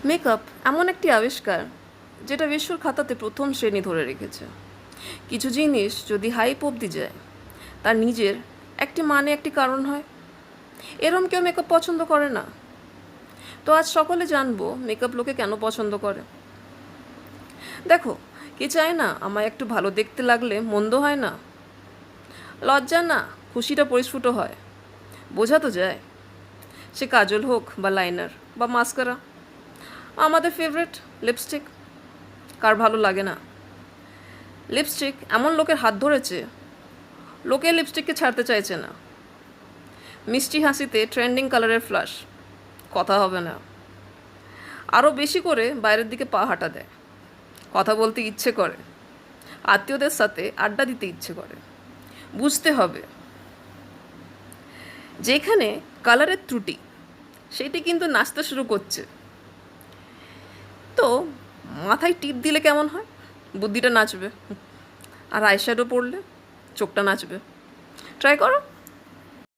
Makeup এমন একটি আবিষ্কার যেটা বিশ্বর খাতাতে প্রথম শ্রেণী ধরে রেখেছে। কিছু জিনিস যদি হাইপ অবধি যায়, তার নিজের একটি মানে একটি কারণ হয়। এরম কেউ মেকআপ পছন্দ করে না? তো আজ সকলে জানবো মেকআপ লোকে কেন পছন্দ করে। দেখো, কে চায় না আমায় একটু ভালো দেখতে লাগলে মন্দ হয় না? লজ্জা না, খুশিটা পরিস্ফুট হয়। বোঝা তো যায়, সে কাজল হোক বা লাইনার বা মাস্কারা। আমাদের ফেভারিট লিপস্টিক, কার ভালো লাগে না? লিপস্টিক এমন লোকের হাত ধরেছে, লোকে লিপস্টিককে ছাড়তে চাইছে না। মিষ্টি হাসিতে ট্রেন্ডিং কালারের ফ্লাশ, কথা হবে না। আরও বেশি করে বাইরের দিকে পা হাঁটা দেয়, কথা বলতে ইচ্ছে করে, আত্মীয়দের সাথে আড্ডা দিতে ইচ্ছে করে। বুঝতে হবে, যেখানে কালারের ত্রুটি, সেটি কিন্তু নাচতে শুরু করছে। তো মাথায় টিপ দিলে কেমন হয়? বুদ্ধিটা নাচবে। আর আইশ্যাডো পরলে চোখটা নাচবে। ট্রাই করো।